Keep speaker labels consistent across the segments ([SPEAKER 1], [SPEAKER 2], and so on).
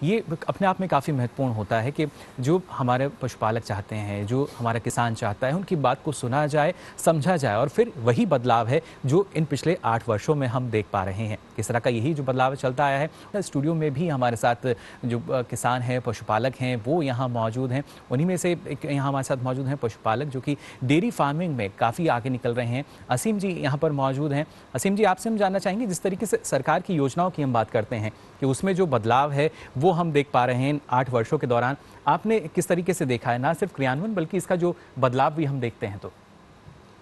[SPEAKER 1] ये अपने आप में काफ़ी महत्वपूर्ण होता है कि जो हमारे पशुपालक चाहते हैं, जो हमारा किसान चाहता है, उनकी बात को सुना जाए, समझा जाए और फिर वही बदलाव है जो इन पिछले 8 वर्षों में हम देख पा रहे हैं। किस तरह का यही जो बदलाव चलता आया है। स्टूडियो में भी हमारे साथ जो किसान हैं, पशुपालक हैं, वो यहाँ मौजूद हैं। उन्हीं में से एक यहाँ हमारे साथ मौजूद हैं पशुपालक जो कि डेयरी फार्मिंग में काफ़ी आगे निकल रहे हैं। असीम जी यहाँ पर मौजूद हैं। असीम जी, आपसे हम जानना चाहेंगे, जिस तरीके से सरकार की योजनाओं की हम बात करते हैं कि उसमें जो बदलाव है वो हम देख पा रहे हैं 8 वर्षों के दौरान, आपने किस तरीके से देखा है, ना सिर्फ क्रियान्वयन बल्कि इसका जो बदलाव भी हम देखते हैं? तो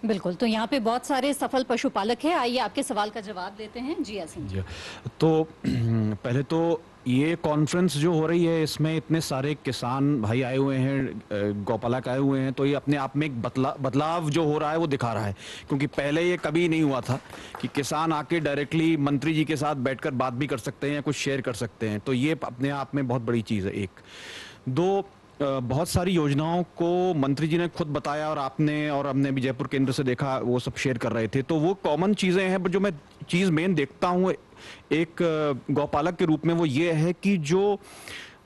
[SPEAKER 2] बिल्कुल, तो यहाँ पे बहुत सारे सफल पशुपालक हैं। आइए आपके सवाल का जवाब देते हैं। जी असीम जी।
[SPEAKER 3] तो पहले तो ये कॉन्फ्रेंस जो हो रही है, इसमें इतने सारे किसान भाई आए हुए हैं, गौपालक आए हुए हैं, तो ये अपने आप में एक बदलाव जो हो रहा है वो दिखा रहा है। क्योंकि पहले ये कभी नहीं हुआ था कि किसान आके डायरेक्टली मंत्री जी के साथ बैठकर बात भी कर सकते हैं या कुछ शेयर कर सकते हैं। तो ये अपने आप में बहुत बड़ी चीज़ है। एक दो, बहुत सारी योजनाओं को मंत्री जी ने खुद बताया और आपने और हमने भी जयपुर केंद्र से देखा, वो सब शेयर कर रहे थे। तो वो कॉमन चीज़ें हैं, पर जो मैं चीज़ मेन देखता हूँ एक गौपालक के रूप में, वो ये है कि जो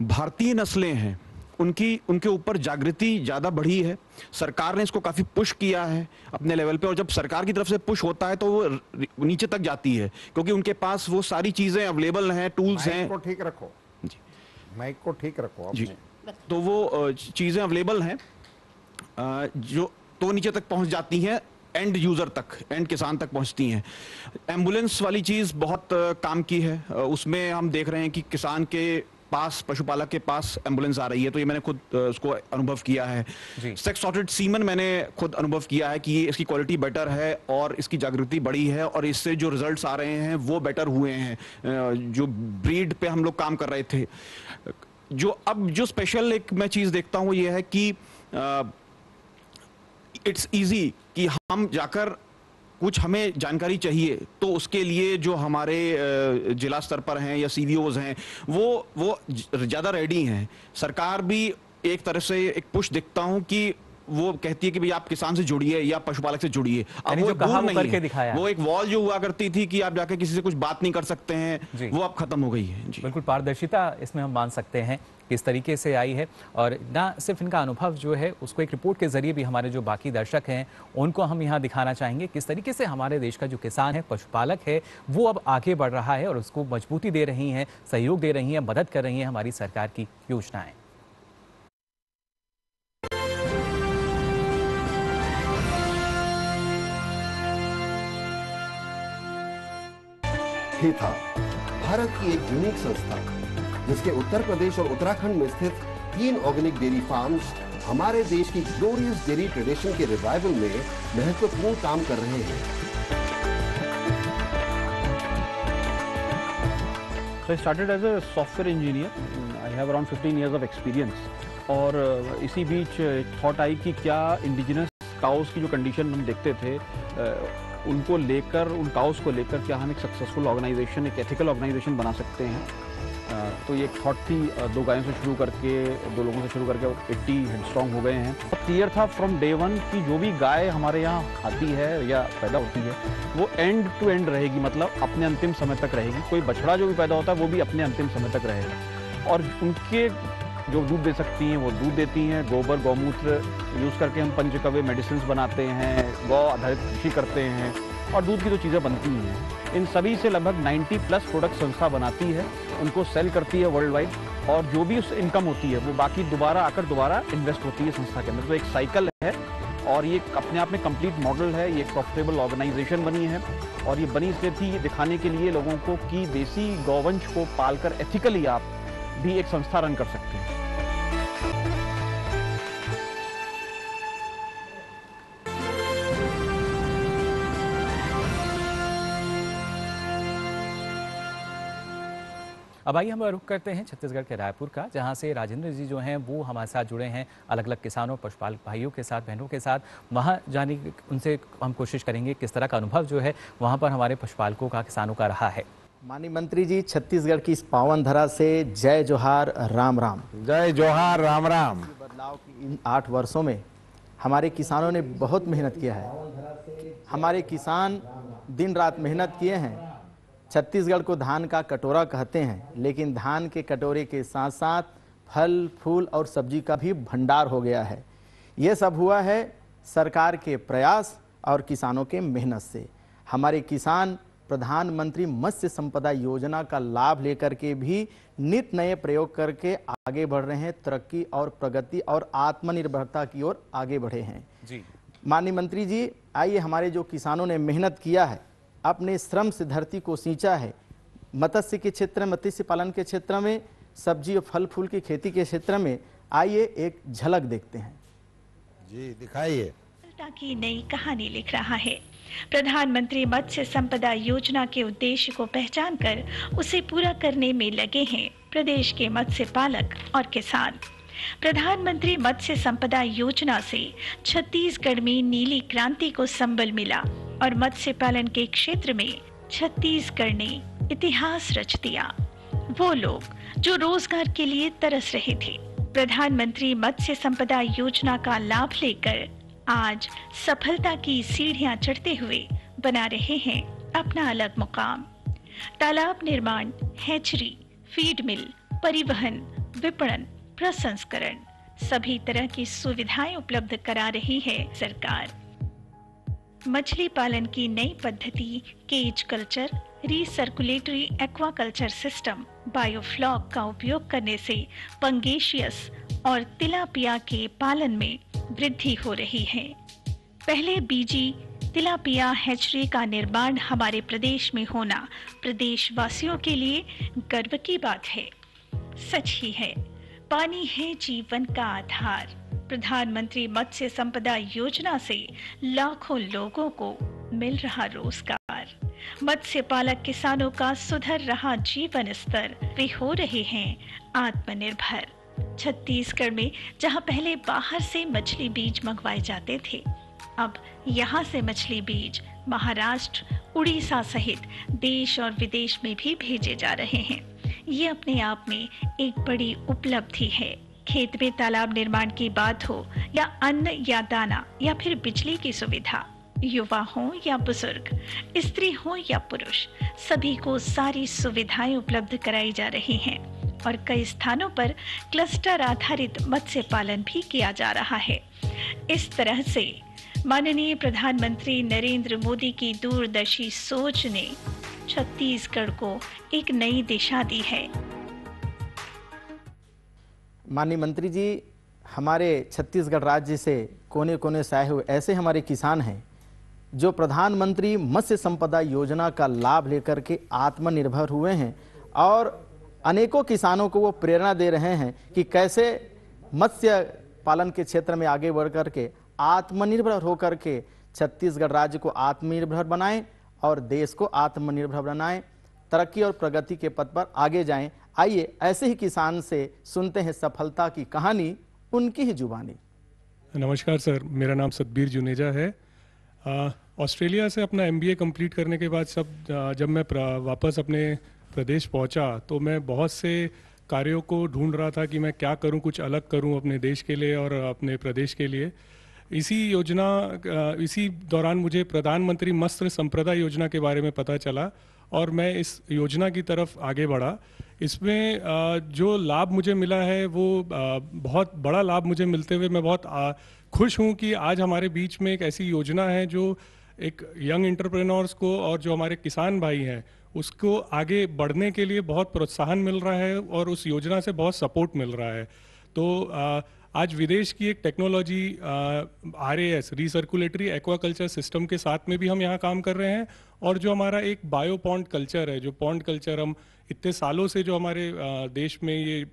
[SPEAKER 3] भारतीय नस्लें हैं उनके ऊपर जागृति ज़्यादा बढ़ी है। सरकार ने इसको काफ़ी पुश किया है अपने लेवल पे, और जब सरकार की तरफ से पुश होता है तो वो नीचे तक जाती है, क्योंकि उनके पास वो सारी चीज़ें अवेलेबल हैं, टूल्स हैं।
[SPEAKER 4] माइक को ठीक रखो जी, माइक को ठीक रखो जी।
[SPEAKER 3] तो वो चीज़ें अवेलेबल हैं जो तो नीचे तक पहुंच जाती हैं, एंड यूज़र तक, एंड किसान तक पहुंचती हैं। एम्बुलेंस वाली चीज़ बहुत काम की है। उसमें हम देख रहे हैं कि किसान के पास, पशुपालक के पास एम्बुलेंस आ रही है, तो ये मैंने खुद उसको अनुभव किया है। सेक्स सॉर्टेड सीमन मैंने खुद अनुभव किया है कि इसकी क्वालिटी बेटर है और इसकी जागृति बढ़ी है, और इससे जो रिजल्ट्स आ रहे हैं वो बेटर हुए हैं। जो ब्रीड पे हम लोग काम कर रहे थे, जो स्पेशल एक मैं चीज़ देखता हूँ ये है कि इट्स इजी कि हम जाकर कुछ हमें जानकारी चाहिए तो उसके लिए जो हमारे जिला स्तर पर हैं या सीवीओज हैं वो ज़्यादा रेडी हैं। सरकार भी एक तरह से एक पुश दिखता हूँ कि वो कहती है कि भाई आप किसान से जुड़िए या पशुपालक से जुड़िए। अब वो दूर नहीं करके दिखाया, वो एक वॉल जो हुआ करती थी कि आप जाके किसी से कुछ बात नहीं कर सकते हैं, वो अब खत्म हो गई है जी।
[SPEAKER 1] बिल्कुल पारदर्शिता इसमें हम मान सकते हैं किस तरीके से आई है, और ना सिर्फ इनका अनुभव जो है उसको एक रिपोर्ट के जरिए भी हमारे जो बाकी दर्शक हैं उनको हम यहाँ दिखाना चाहेंगे किस तरीके से हमारे देश का जो किसान है, पशुपालक है, वो अब आगे बढ़ रहा है और उसको मजबूती दे रही हैं, सहयोग दे रही हैं, मदद कर रही हैं हमारी सरकार की योजनाएं।
[SPEAKER 5] था भारत की एक यूनिक संस्था जिसके उत्तर प्रदेश और उत्तराखंड में स्थित 3 ऑर्गेनिक डेयरी फार्म्स हमारे देश की ग्लोरियस डेयरी ट्रेडिशन के रिवाइवल में महत्वपूर्ण काम कर रहे हैं।
[SPEAKER 6] So I started as a software engineer. I have around 15 years of experience. और इसी बीच थॉट आई कि क्या इंडिजिनस काउस की जो कंडीशन हम देखते थे उनको लेकर, उन काउस को लेकर क्या हम एक सक्सेसफुल ऑर्गेनाइजेशन, एक एथिकल ऑर्गेनाइजेशन बना सकते हैं। तो ये एक थॉट थी, 2 गायों से शुरू करके, 2 लोगों से शुरू करके 80 हेडस्ट्रॉन्ग हो गए हैं। तो क्लियर था फ्रॉम डे 1 कि जो भी गाय हमारे यहाँ आती है या पैदा होती है वो एंड टू एंड रहेगी, मतलब अपने अंतिम समय तक रहेगी। कोई बछड़ा जो भी पैदा होता है वो भी अपने अंतिम समय तक रहेगा, और उनके जो दूध दे सकती हैं वो दूध देती हैं। गोबर, गौमूत्र यूज़ करके हम पंचकव्य मेडिसिन बनाते हैं, गौ आधारित कृषि करते हैं, और दूध की जो चीज़ें बनती हैं इन सभी से लगभग 90+ प्रोडक्ट संस्था बनाती है, उनको सेल करती है वर्ल्ड वाइड, और जो भी उस इनकम होती है वो बाकी दोबारा आकर दोबारा इन्वेस्ट होती है संस्था के अंदर। तो एक साइकिल है, और ये अपने आप में कंप्लीट मॉडल है। ये एक प्रॉफिटेबल ऑर्गेनाइजेशन बनी है, और ये बनी इसलिए थी, ये दिखाने के लिए लोगों को कि देसी गौवंश को पालकर एथिकली आप भी एक संस्था रन कर सकते हैं।
[SPEAKER 1] अब आइए हम रुख करते हैं छत्तीसगढ़ के रायपुर का, जहां से राजेंद्र जी जो हैं वो हमारे साथ जुड़े हैं अलग अलग किसानों, पशुपालक भाइयों के साथ, बहनों के साथ। वहां जाने उनसे हम कोशिश करेंगे किस तरह का अनुभव जो है वहां पर हमारे पशुपालकों का, किसानों का रहा है।
[SPEAKER 7] माननीय मंत्री जी, छत्तीसगढ़ की इस पावन धरा से जय जोहार राम राम।
[SPEAKER 4] जय जोहार राम राम।
[SPEAKER 7] बदलाव की इन 8 वर्षों में हमारे किसानों ने बहुत मेहनत किया है। हमारे किसान दिन रात मेहनत किए हैं छत्तीसगढ़ को धान का कटोरा कहते हैं, लेकिन धान के कटोरे के साथ साथ फल, फूल और सब्जी का भी भंडार हो गया है। ये सब हुआ है सरकार के प्रयास और किसानों के मेहनत से। हमारे किसान प्रधानमंत्री मत्स्य संपदा योजना का लाभ लेकर के भी नित नए प्रयोग करके आगे बढ़ रहे हैं, तरक्की और प्रगति और आत्मनिर्भरता की ओर आगे बढ़े हैं।
[SPEAKER 1] जी
[SPEAKER 7] माननीय मंत्री जी, आइए, हमारे जो किसानों ने मेहनत किया है, अपने श्रम से धरती को सींचा है, मत्स्य के क्षेत्र में, मत्स्य पालन के क्षेत्र में, सब्जी और फल फूल की खेती के क्षेत्र में, आइए एक झलक देखते हैं।
[SPEAKER 4] जी दिखाइए।
[SPEAKER 8] की नई कहानी लिख रहा है। प्रधानमंत्री मत्स्य संपदा योजना के उद्देश्य को पहचानकर उसे पूरा करने में लगे हैं प्रदेश के मत्स्य पालक और किसान। प्रधानमंत्री मत्स्य संपदा योजना से छत्तीसगढ़ में नीली क्रांति को संबल मिला और मत्स्य पालन के क्षेत्र में छत्तीसगढ़ ने इतिहास रच दिया। वो लोग जो रोजगार के लिए तरस रहे थे, प्रधानमंत्री मत्स्य संपदा योजना का लाभ लेकर आज सफलता की सीढ़ियां चढ़ते हुए बना रहे हैं अपना अलग मुकाम। तालाब निर्माण, हैचरी, फीड मिल, परिवहन, विपणन, प्रसंस्करण, सभी तरह की सुविधाएं उपलब्ध करा रही है सरकार। मछली पालन की नई पद्धति cage culture, recirculatory aquaculture system, biofloc का उपयोग करने से पंगेशियस और तिलापिया के पालन में वृद्धि हो रही है। पहले बीजी तिलापिया हैचरी का निर्माण हमारे प्रदेश में होना प्रदेशवासियों के लिए गर्व की बात है। सच ही है, पानी है जीवन का आधार। प्रधानमंत्री मत्स्य संपदा योजना से लाखों लोगों को मिल रहा रोजगार। मत्स्य पालक किसानों का सुधर रहा जीवन स्तर, वे हो रहे हैं आत्मनिर्भर। छत्तीसगढ़ में जहां पहले बाहर से मछली बीज मंगवाए जाते थे, अब यहां से मछली बीज महाराष्ट्र, उड़ीसा सहित देश और विदेश में भी भेजे जा रहे हैं। ये अपने आप में एक बड़ी उपलब्धि है। खेत में तालाब निर्माण की बात हो या अन्न या दाना या फिर बिजली की सुविधा, युवा हो या बुजुर्ग, स्त्री हो या पुरुष, सभी को सारी सुविधाएं उपलब्ध कराई जा रही हैं और कई स्थानों पर क्लस्टर आधारित मत्स्य पालन भी किया जा रहा है। इस तरह से माननीय प्रधानमंत्री नरेंद्र मोदी की दूरदर्शी सोच ने छत्तीसगढ़ को एक नई दिशा दी है।
[SPEAKER 7] माननीय मंत्री जी, हमारे छत्तीसगढ़ राज्य से कोने कोने से आए हुए ऐसे हमारे किसान हैं जो प्रधानमंत्री मत्स्य संपदा योजना का लाभ लेकर के आत्मनिर्भर हुए हैं और अनेकों किसानों को वो प्रेरणा दे रहे हैं कि कैसे मत्स्य पालन के क्षेत्र में आगे बढ़ करके आत्मनिर्भर होकर के छत्तीसगढ़ राज्य को आत्मनिर्भर बनाएं और देश को आत्मनिर्भर बनाएं, तरक्की और प्रगति के पथ पर आगे जाएं। आइए ऐसे ही किसान से सुनते हैं सफलता की कहानी, उनकी ही जुबानी।
[SPEAKER 9] नमस्कार सर, मेरा नाम सतबीर जुनेजा है। ऑस्ट्रेलिया से अपना MBA कंप्लीट करने के बाद जब मैं वापस अपने प्रदेश पहुंचा तो मैं बहुत से कार्यों को ढूंढ रहा था कि मैं क्या करूं, कुछ अलग करूं अपने देश के लिए और अपने प्रदेश के लिए। इसी दौरान मुझे प्रधानमंत्री मत्स्य संपदा योजना के बारे में पता चला और मैं इस योजना की तरफ आगे बढ़ा। इसमें जो लाभ मुझे मिला है वो बहुत बड़ा लाभ मुझे मिलते हुए मैं बहुत खुश हूं कि आज हमारे बीच में एक ऐसी योजना है जो एक यंग एंटरप्रेन्योर्स को और जो हमारे किसान भाई हैं उसको आगे बढ़ने के लिए बहुत प्रोत्साहन मिल रहा है और उस योजना से बहुत सपोर्ट मिल रहा है। तो आज विदेश की एक टेक्नोलॉजी RAS, रीसर्कुलेटरी एक्वाकल्चर सिस्टम के साथ में भी हम यहाँ काम कर रहे हैं और जो हमारा एक बायो पॉन्ड कल्चर है, जो पॉन्ड कल्चर हम इतने सालों से जो हमारे देश में ये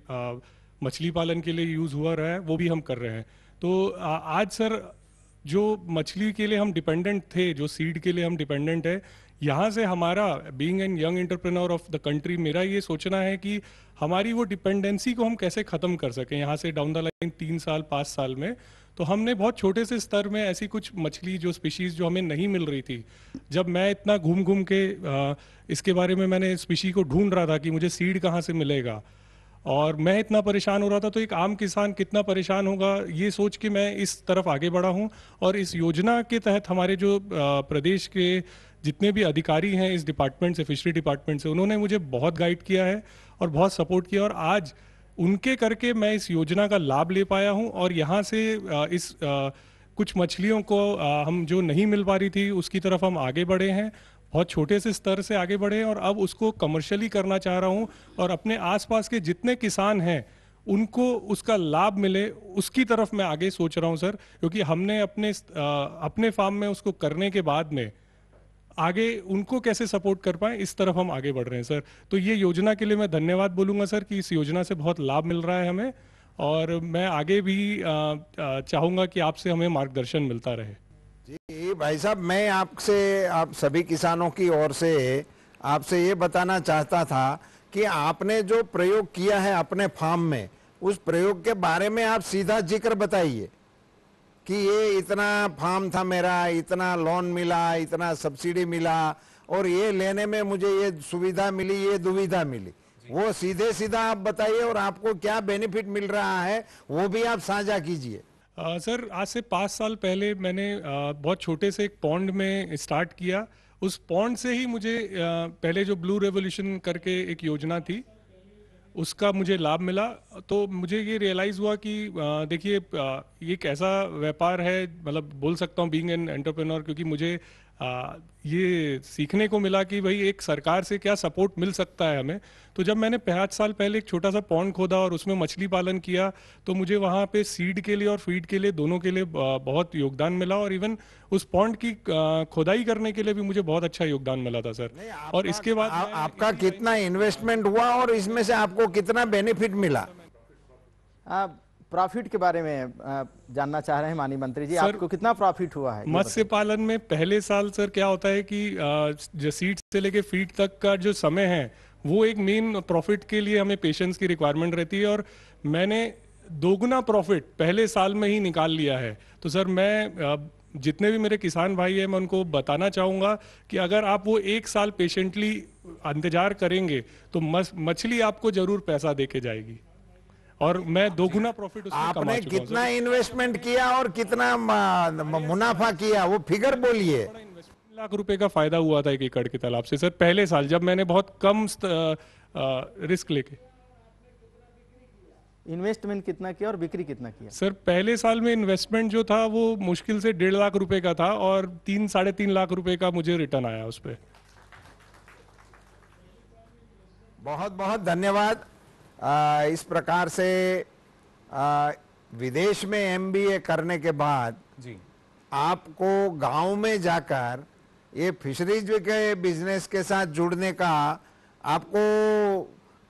[SPEAKER 9] मछली पालन के लिए यूज़ हुआ रहा है वो भी हम कर रहे हैं। तो आज सर जो मछली के लिए हम डिपेंडेंट थे, जो सीड के लिए हम डिपेंडेंट है, यहाँ से हमारा being an young entrepreneur of the country, मेरा ये सोचना है कि हमारी वो डिपेंडेंसी को हम कैसे ख़त्म कर सकें यहाँ से डाउन द लाइन 3 साल 5 साल में। तो हमने बहुत छोटे से स्तर में ऐसी कुछ मछली जो स्पीशीज़ जो हमें नहीं मिल रही थी, जब मैं इतना घूम घूम के इसके बारे में मैंने स्पीशी को ढूंढ रहा था कि मुझे सीड कहाँ से मिलेगा और मैं इतना परेशान हो रहा था, तो एक आम किसान कितना परेशान होगा ये सोच के मैं इस तरफ आगे बढ़ा हूँ। और इस योजना के तहत हमारे जो प्रदेश के जितने भी अधिकारी हैं इस डिपार्टमेंट से, फिशरी डिपार्टमेंट से, उन्होंने मुझे बहुत गाइड किया है और बहुत सपोर्ट किया, और आज उनके करके मैं इस योजना का लाभ ले पाया हूं। और यहाँ से कुछ मछलियों को हम जो नहीं मिल पा रही थी उसकी तरफ हम आगे बढ़े हैं, बहुत छोटे से स्तर से आगे बढ़े हैं, और अब उसको कमर्शियली करना चाह रहा हूं, और अपने आसपास के जितने किसान हैं उनको उसका लाभ मिले उसकी तरफ मैं आगे सोच रहा हूं सर, क्योंकि हमने अपने फार्म में उसको करने के बाद में आगे उनको कैसे सपोर्ट कर पाए इस तरफ हम आगे बढ़ रहे हैं सर। तो ये योजना के लिए मैं धन्यवाद बोलूँगा सर कि इस योजना से बहुत लाभ मिल रहा है हमें, और मैं आगे भी चाहूँगा कि आपसे हमें मार्गदर्शन मिलता रहे।
[SPEAKER 4] जी भाई साहब, मैं आपसे, आप सभी किसानों की ओर से आपसे ये बताना चाहता था कि आपने जो प्रयोग किया है अपने फार्म में, उस प्रयोग के बारे में आप सीधा जिक्र बताइए कि ये इतना फार्म था मेरा, इतना लोन मिला, इतना सब्सिडी मिला, और ये लेने में मुझे ये सुविधा मिली, ये दुविधा मिली, वो सीधे सीधा आप बताइए, और आपको क्या बेनिफिट मिल रहा है वो भी आप साझा कीजिए।
[SPEAKER 9] सर, आज से 5 साल पहले मैंने बहुत छोटे से एक पॉन्ड में स्टार्ट किया। उस पॉन्ड से ही मुझे पहले जो ब्लू रेवोल्यूशन करके एक योजना थी उसका मुझे लाभ मिला। तो मुझे ये रियलाइज़ हुआ कि देखिए ये एक ऐसा व्यापार है, मतलब बोल सकता हूँ बीइंग एन एंटरप्रेन्योर, क्योंकि मुझे ये सीखने को मिला कि भाई एक सरकार से क्या सपोर्ट मिल सकता है हमें। तो जब मैंने 5 साल पहले एक छोटा सा पॉन्ड खोदा और उसमें मछली पालन किया, तो मुझे वहाँ पे सीड के लिए और फीड के लिए, दोनों के लिए बहुत योगदान मिला, और इवन उस पॉन्ड की खोदाई करने के लिए भी मुझे बहुत अच्छा योगदान मिला था सर। और इसके बाद
[SPEAKER 4] आपका कितना इन्वेस्टमेंट हुआ और इसमें से आपको कितना बेनिफिट मिला?
[SPEAKER 7] प्रॉफिट के बारे में जानना चाह रहे हैं माननीय मंत्री जी, आपको कितना प्रॉफिट हुआ है?
[SPEAKER 9] मत्स्य पालन में पहले साल सर क्या होता है कि जो सीड से लेके फीड तक का जो समय है वो एक मेन प्रॉफिट के लिए हमें पेशेंस की रिक्वायरमेंट रहती है, और मैंने दोगुना प्रॉफिट पहले साल में ही निकाल लिया है। तो सर मैं जितने भी मेरे किसान भाई हैं मैं उनको बताना चाहूँगा कि अगर आप वो 1 साल पेशेंटली इंतजार करेंगे तो मछली आपको जरूर पैसा दे के जाएगी, और मैं दोगुना प्रॉफिट उसमें कमा चुका हूं।
[SPEAKER 4] आपने कितना इन्वेस्टमेंट किया और कितना मुनाफा किया, वो फिगर बोलिए।
[SPEAKER 9] लाख रुपए का फायदा हुआ था 1 एकड़ के तालाब से सर, पहले साल जब मैंने बहुत कम रिस्क लेके।
[SPEAKER 7] इन्वेस्टमेंट कितना किया और बिक्री कितना किया?
[SPEAKER 9] सर पहले साल में इन्वेस्टमेंट जो था वो मुश्किल से 1.5 लाख रुपए का था, और 3-3.5 लाख रुपए का मुझे रिटर्न आया उस पर।
[SPEAKER 4] बहुत बहुत धन्यवाद। इस प्रकार से विदेश में MBA करने के बाद
[SPEAKER 1] जी
[SPEAKER 4] आपको गांव में जाकर ये फिशरीज के बिजनेस के साथ जुड़ने का आपको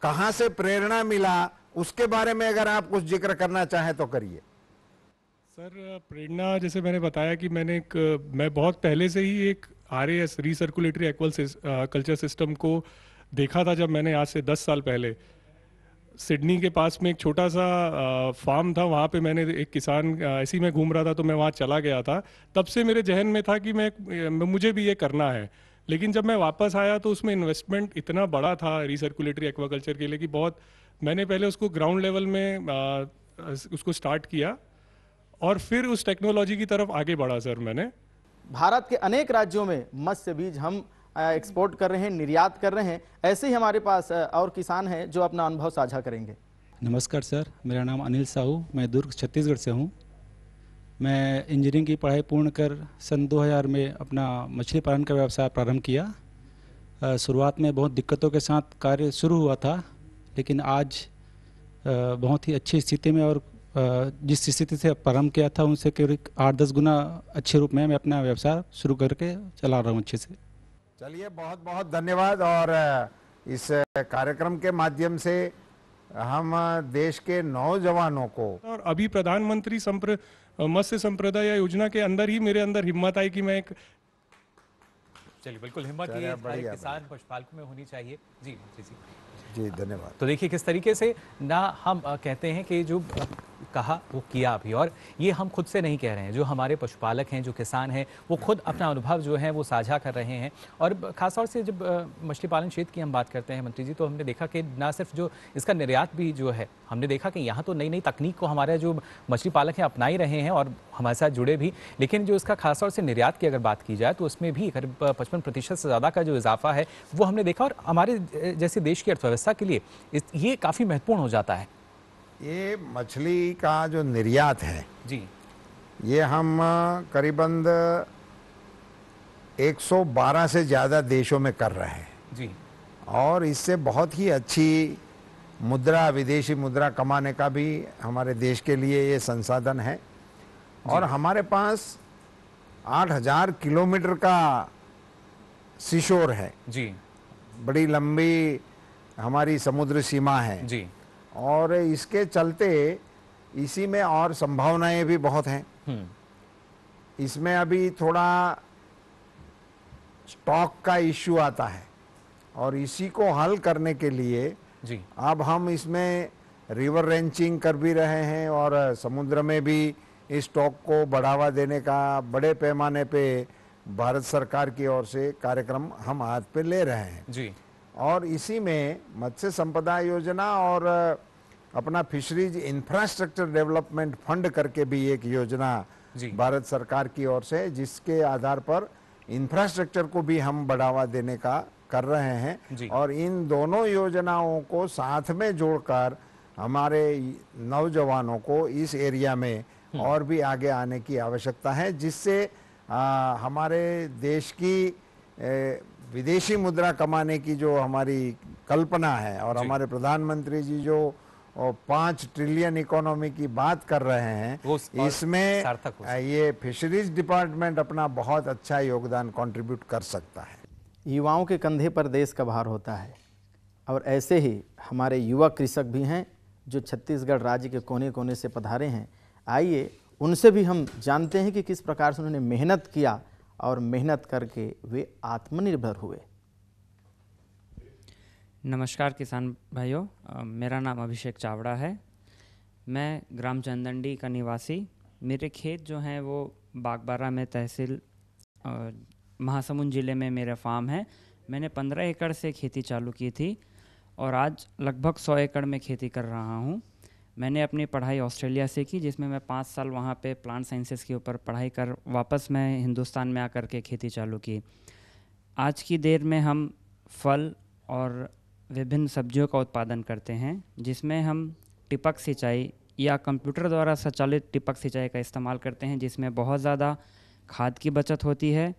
[SPEAKER 4] कहां से प्रेरणा मिला, उसके बारे में अगर आप कुछ जिक्र करना चाहें तो करिए।
[SPEAKER 9] सर प्रेरणा, जैसे मैंने बताया कि मैं बहुत पहले से ही एक RAS रीसर्कुलेटरी एक्वाकल्चर सिस्टम को देखा था। जब मैंने आज से 10 साल पहले सिडनी के पास में एक छोटा सा फार्म था, वहाँ पे मैंने एक किसान ऐसे ही मैं घूम रहा था तो मैं वहाँ चला गया था। तब से मेरे जहन में था कि मुझे भी ये करना है, लेकिन जब मैं वापस आया तो उसमें इन्वेस्टमेंट इतना बड़ा था रीसर्कुलेटरी एक्वाकल्चर के लिए कि मैंने पहले उसको ग्राउंड लेवल में उसको स्टार्ट किया और फिर उस टेक्नोलॉजी की तरफ आगे बढ़ा सर मैंने।
[SPEAKER 7] भारत के अनेक राज्यों में मत्स्य बीज हम एक्सपोर्ट कर रहे हैं, निर्यात कर रहे हैं। ऐसे ही हमारे पास और किसान हैं जो अपना अनुभव साझा करेंगे।
[SPEAKER 10] नमस्कार सर, मेरा नाम अनिल साहू, मैं दुर्ग छत्तीसगढ़ से हूँ। मैं इंजीनियरिंग की पढ़ाई पूर्ण कर सन 2000 में अपना मछली पालन का व्यवसाय प्रारंभ किया। शुरुआत में बहुत दिक्कतों के साथ कार्य शुरू हुआ था, लेकिन आज बहुत ही अच्छी स्थिति में और जिस स्थिति से प्रारंभ किया था उनसे करीब 8-10 गुना अच्छे रूप में मैं अपना व्यवसाय शुरू करके चला रहा हूँ अच्छे से।
[SPEAKER 4] चलिए, बहुत बहुत धन्यवाद। और इस कार्यक्रम के माध्यम से हम देश के नौजवानों को,
[SPEAKER 9] और अभी प्रधानमंत्री मत्स्य संप्रदा योजना के अंदर ही मेरे अंदर हिम्मत आई कि मैं एक,
[SPEAKER 1] चलिए बिल्कुल हिम्मत ये किसान पशुपालकों में होनी चाहिए। जी
[SPEAKER 4] जी धन्यवाद।
[SPEAKER 1] तो देखिए किस तरीके से ना हम कहते हैं कि जो कहा वो किया भी, और ये हम खुद से नहीं कह रहे हैं, जो हमारे पशुपालक हैं, जो किसान हैं, वो खुद अपना अनुभव जो है वो साझा कर रहे हैं। और खासतौर से जब मछली पालन क्षेत्र की हम बात करते हैं मंत्री जी, तो हमने देखा कि ना सिर्फ जो इसका निर्यात भी जो है, हमने देखा कि यहाँ तो नई नई तकनीक को हमारे जो मछली पालक हैं अपना ही रहे हैं और हमारे साथ जुड़े भी, लेकिन जो इसका खासतौर से निर्यात की अगर बात की जाए तो उसमें भी करीब 55% से ज़्यादा का जो इजाफा है वो हमने देखा। और हमारे जैसे देश की अर्थव्यवस्था के लिए ये काफ़ी महत्वपूर्ण हो जाता है।
[SPEAKER 4] ये मछली का जो निर्यात है
[SPEAKER 1] जी,
[SPEAKER 4] ये हम करीबन 112 से ज़्यादा देशों में कर रहे हैं
[SPEAKER 1] जी,
[SPEAKER 4] और इससे बहुत ही अच्छी मुद्रा, विदेशी मुद्रा कमाने का भी हमारे देश के लिए ये संसाधन है। और हमारे पास 8000 किलोमीटर का सीशोर है
[SPEAKER 1] जी,
[SPEAKER 4] बड़ी लंबी हमारी समुद्र सीमा है
[SPEAKER 1] जी,
[SPEAKER 4] और इसके चलते इसी में और संभावनाएं भी बहुत हैं। इसमें अभी थोड़ा स्टॉक का इश्यू आता है और इसी को हल करने के लिए
[SPEAKER 1] जी,
[SPEAKER 4] अब हम इसमें रिवर रेंचिंग कर भी रहे हैं और समुद्र में भी इस स्टॉक को बढ़ावा देने का बड़े पैमाने पे भारत सरकार की ओर से कार्यक्रम हम हाथ पे ले रहे हैं
[SPEAKER 1] जी,
[SPEAKER 4] और इसी में मत्स्य संपदा योजना और अपना फिशरीज इंफ्रास्ट्रक्चर डेवलपमेंट फंड करके भी एक योजना भारत सरकार की ओर से, जिसके आधार पर इंफ्रास्ट्रक्चर को भी हम बढ़ावा देने का कर रहे हैं। और इन दोनों योजनाओं को साथ में जोड़कर हमारे नौजवानों को इस एरिया में और भी आगे आने की आवश्यकता है, जिससे हमारे देश की विदेशी मुद्रा कमाने की जो हमारी कल्पना है और हमारे प्रधानमंत्री जी जो 5 ट्रिलियन इकोनॉमी की बात कर रहे हैं, इसमें ये फिशरीज डिपार्टमेंट अपना बहुत अच्छा योगदान कंट्रीब्यूट कर सकता है।
[SPEAKER 7] युवाओं के कंधे पर देश का भार होता है और ऐसे ही हमारे युवा कृषक भी हैं जो छत्तीसगढ़ राज्य के कोने कोने से पधारे हैं। आइए उनसे भी हम जानते हैं कि किस प्रकार से उन्होंने मेहनत किया और मेहनत करके वे आत्मनिर्भर हुए।
[SPEAKER 11] नमस्कार किसान भाइयों, मेरा नाम अभिषेक चावड़ा है। मैं ग्राम चंदंडी का निवासी, मेरे खेत जो हैं वो बागबारा में तहसील महासमुंद ज़िले में मेरा फार्म है। मैंने 15 एकड़ से खेती चालू की थी और आज लगभग 100 एकड़ में खेती कर रहा हूँ। मैंने अपनी पढ़ाई ऑस्ट्रेलिया से की, जिसमें मैं 5 साल वहाँ पे प्लांट साइंसेस के ऊपर पढ़ाई कर वापस मैं हिंदुस्तान में आकर के खेती चालू की। आज की देर में हम फल और विभिन्न सब्जियों का उत्पादन करते हैं, जिसमें हम टिपक सिंचाई या कंप्यूटर द्वारा संचालित टिपक सिंचाई का इस्तेमाल करते हैं, जिसमें बहुत ज़्यादा खाद की बचत होती है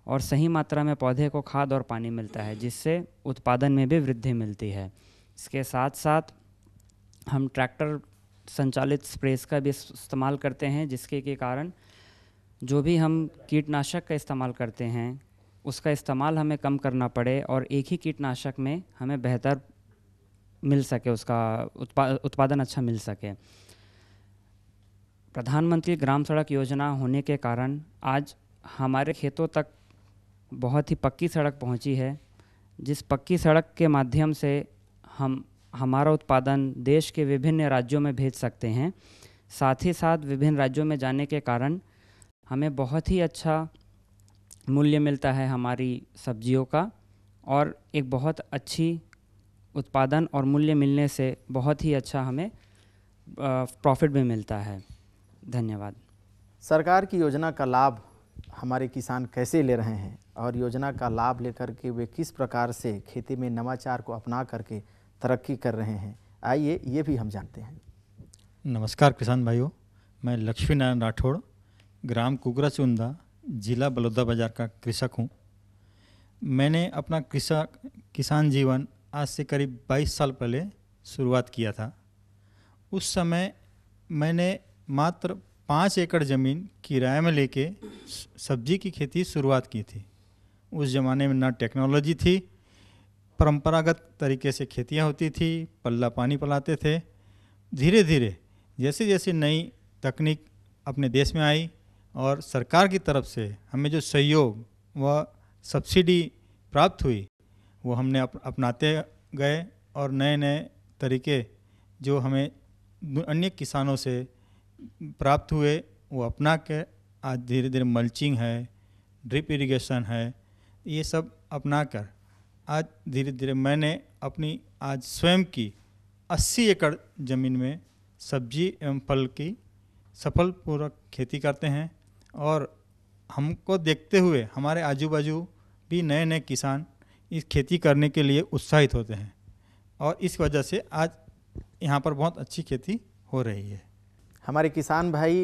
[SPEAKER 11] और सही मात्रा में पौधे को खाद और पानी मिलता है, जिससे उत्पादन में भी वृद्धि मिलती है। इसके साथ साथ हम ट्रैक्टर संचालित स्प्रेस का भी इस्तेमाल करते हैं, जिसके के कारण जो भी हम कीटनाशक का इस्तेमाल करते हैं उसका इस्तेमाल हमें कम करना पड़े और एक ही कीटनाशक में हमें बेहतर मिल सके, उसका उत्पादन अच्छा मिल सके। प्रधानमंत्री ग्राम सड़क योजना होने के कारण आज हमारे खेतों तक बहुत ही पक्की सड़क पहुंची है, जिस पक्की सड़क के माध्यम से हम हमारा उत्पादन देश के विभिन्न राज्यों में भेज सकते हैं। साथ ही साथ विभिन्न राज्यों में जाने के कारण हमें बहुत ही अच्छा मूल्य मिलता है हमारी सब्जियों का और एक बहुत अच्छी उत्पादन और मूल्य मिलने से बहुत ही अच्छा हमें प्रॉफिट भी मिलता है। धन्यवाद।
[SPEAKER 7] सरकार की योजना का लाभ हमारे किसान कैसे ले रहे हैं और योजना का लाभ लेकर के वे किस प्रकार से खेती में नवाचार को अपना करके तरक्की कर रहे हैं, आइए ये भी हम जानते हैं।
[SPEAKER 12] नमस्कार किसान भाइयों, मैं लक्ष्मी नारायण राठौड़, ग्राम कुगरा चुंदा, जिला बलौदाबाजार का कृषक हूँ। मैंने अपना किसान जीवन आज से करीब 22 साल पहले शुरुआत किया था। उस समय मैंने मात्र 5 एकड़ ज़मीन किराए में लेके सब्जी की खेती शुरुआत की थी। उस ज़माने में ना टेक्नोलॉजी थी, परंपरागत तरीके से खेतियाँ होती थी, पल्ला पानी पिलाते थे। धीरे धीरे जैसे जैसे नई तकनीक अपने देश में आई और सरकार की तरफ से हमें जो सहयोग व सब्सिडी प्राप्त हुई वो हमने अपनाते गए और नए नए तरीके जो हमें अन्य किसानों से प्राप्त हुए वो अपना के आज धीरे धीरे मल्चिंग है, ड्रिप इरिगेशन है, ये सब अपना कर आज धीरे धीरे मैंने अपनी आज स्वयं की 80 एकड़ ज़मीन में सब्जी एवं फल की सफलपूर्वक खेती करते हैं। और हमको देखते हुए हमारे आजू बाजू भी नए नए किसान इस खेती करने के लिए उत्साहित होते हैं और इस वजह से आज यहाँ पर बहुत अच्छी खेती हो रही है।
[SPEAKER 7] हमारे किसान भाई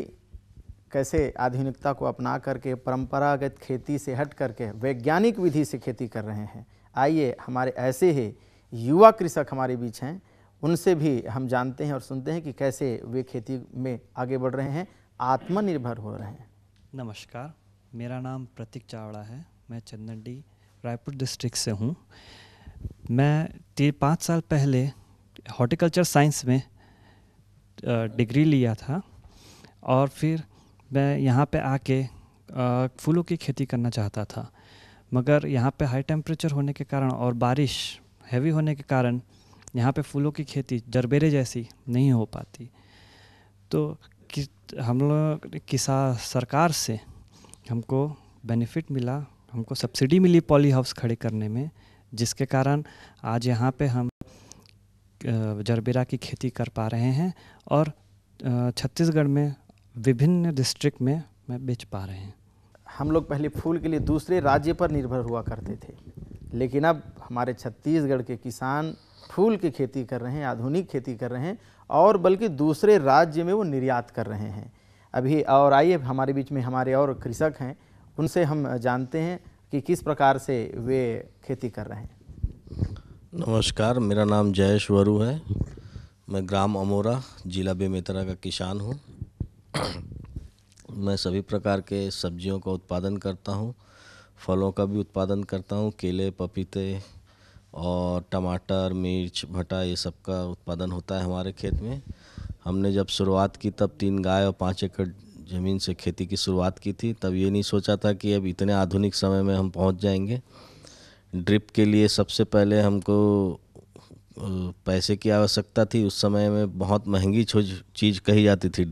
[SPEAKER 7] कैसे आधुनिकता को अपना करके परंपरागत खेती से हट करके वैज्ञानिक विधि से खेती कर रहे हैं। आइए हमारे ऐसे ही युवा कृषक हमारे बीच हैं, उनसे भी हम जानते हैं और सुनते हैं कि कैसे वे खेती में आगे बढ़ रहे हैं, आत्मनिर्भर हो रहे हैं।
[SPEAKER 13] नमस्कार, मेरा नाम प्रतीक चावड़ा है। मैं चंदनडी रायपुर डिस्ट्रिक्ट से हूँ। मैं 5 साल पहले हॉर्टिकल्चर साइंस में डिग्री लिया था और फिर मैं यहाँ पे आके फूलों की खेती करना चाहता था, मगर यहाँ पे हाई टेम्परेचर होने के कारण और बारिश हैवी होने के कारण यहाँ पे फूलों की खेती जरबेरे जैसी नहीं हो पाती। तो हम लोग सरकार से हमको बेनिफिट मिला, हमको सब्सिडी मिली पॉली हाउस खड़े करने में, जिसके कारण आज यहाँ पे हम जरबेरा की खेती कर पा रहे हैं और छत्तीसगढ़ में विभिन्न डिस्ट्रिक्ट में बेच पा रहे हैं।
[SPEAKER 7] हम लोग पहले फूल के लिए दूसरे राज्य पर निर्भर हुआ करते थे, लेकिन अब हमारे छत्तीसगढ़ के किसान फूल की खेती कर रहे हैं, आधुनिक खेती कर रहे हैं और बल्कि दूसरे राज्य में वो निर्यात कर रहे हैं अभी। और आइए हमारे बीच में हमारे और कृषक हैं, उनसे हम जानते हैं कि किस प्रकार से वे खेती कर रहे हैं।
[SPEAKER 14] नमस्कार, मेरा नाम जयेश वरू है। मैं ग्राम अमोरा जिला बेमेतरा का किसान हूँ। मैं सभी प्रकार के सब्जियों का उत्पादन करता हूँ, फलों का भी उत्पादन करता हूँ। केले, पपीते और टमाटर, मिर्च, भटा, ये सब का उत्पादन होता है हमारे खेत में। हमने जब शुरुआत की तब 3 गाय और 5 एकड़ ज़मीन से खेती की शुरुआत की थी। तब ये नहीं सोचा था कि अब इतने आधुनिक समय में हम पहुंच जाएंगे। ड्रिप के लिए सबसे पहले हमको पैसे की आवश्यकता थी। उस समय में बहुत महंगी चीज़ कही जाती थी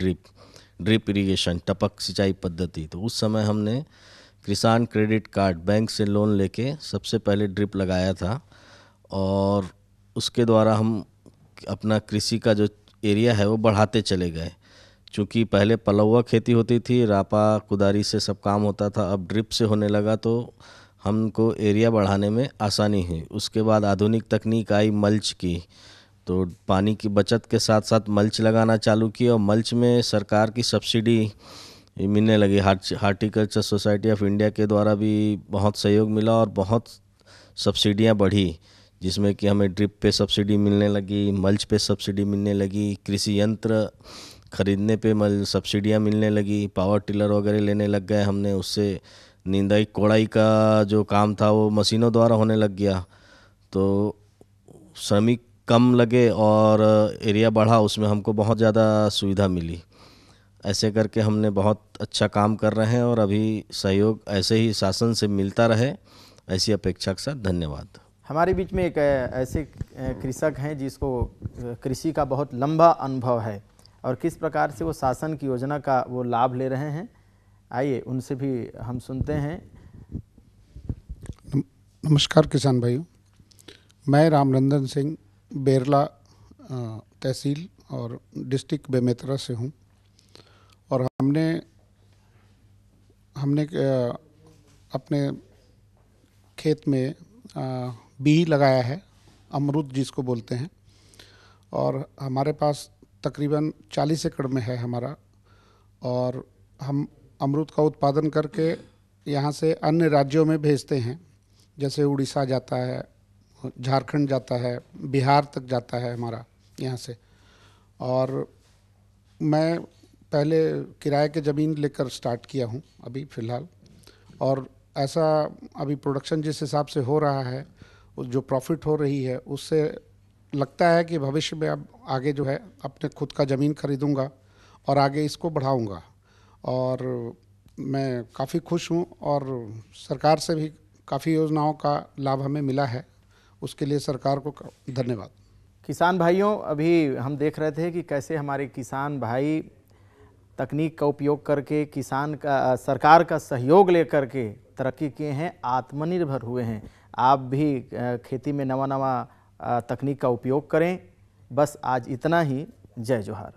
[SPEAKER 14] ड्रिप इरिगेशन, टपक सिंचाई पद्धति। तो उस समय हमने किसान क्रेडिट कार्ड बैंक से लोन लेके सबसे पहले ड्रिप लगाया था और उसके द्वारा हम अपना कृषि का जो एरिया है वो बढ़ाते चले गए। चूँकि पहले पलौवा खेती होती थी, रापा कुदारी से सब काम होता था, अब ड्रिप से होने लगा तो हमको एरिया बढ़ाने में आसानी हुई। उसके बाद आधुनिक तकनीक आई मल्च की, तो पानी की बचत के साथ साथ मल्च लगाना चालू किया और मल्च में सरकार की सब्सिडी मिलने लगी। हार्टिकल्चर सोसाइटी ऑफ इंडिया के द्वारा भी बहुत सहयोग मिला और बहुत सब्सिडियां बढ़ी, जिसमें कि हमें ड्रिप पे सब्सिडी मिलने लगी, मल्च पे सब्सिडी मिलने लगी, कृषि यंत्र खरीदने पे सब्सिडियां मिलने लगी, पावर टिलर वगैरह लेने लग गए हमने। उससे निंदाई कोड़ाई का जो काम था वो मशीनों द्वारा होने लग गया, तो श्रमिक कम लगे और एरिया बढ़ा, उसमें हमको बहुत ज़्यादा सुविधा मिली। ऐसे करके हमने बहुत अच्छा काम कर रहे हैं और अभी सहयोग ऐसे ही शासन से मिलता रहे, ऐसी अपेक्षा के साथ। धन्यवाद।
[SPEAKER 7] हमारे बीच में एक ऐसे कृषक हैं जिसको कृषि का बहुत लंबा अनुभव है और किस प्रकार से वो शासन की योजना का वो लाभ ले रहे हैं, आइए उनसे भी हम सुनते हैं।
[SPEAKER 15] नमस्कार किसान भाइयों, मैं रामनंदन सिंह बेरला तहसील और डिस्ट्रिक्ट बेमेतरा से हूँ और हमने अपने खेत में बीज लगाया है, अमरूद जिसको बोलते हैं, और हमारे पास तकरीबन 40 एकड़ में है हमारा। और हम अमरूद का उत्पादन करके यहाँ से अन्य राज्यों में भेजते हैं, जैसे उड़ीसा जाता है, झारखंड जाता है, बिहार तक जाता है हमारा यहाँ से। और मैं पहले किराए के ज़मीन लेकर स्टार्ट किया हूँ अभी फ़िलहाल, और ऐसा अभी प्रोडक्शन जिस हिसाब से हो रहा है, जो प्रॉफिट हो रही है, उससे लगता है कि भविष्य में अब आगे जो है अपने खुद का ज़मीन खरीदूँगा और आगे इसको बढ़ाऊँगा। और मैं काफ़ी खुश हूँ और सरकार से भी काफ़ी योजनाओं का लाभ हमें मिला है, उसके लिए सरकार को धन्यवाद।
[SPEAKER 7] किसान भाइयों, अभी हम देख रहे थे कि कैसे हमारे किसान भाई तकनीक का उपयोग करके, किसान का सरकार का सहयोग लेकर के तरक्की किए हैं, आत्मनिर्भर हुए हैं। आप भी खेती में नवा नवा तकनीक का उपयोग करें। बस आज इतना ही। जय जोहार।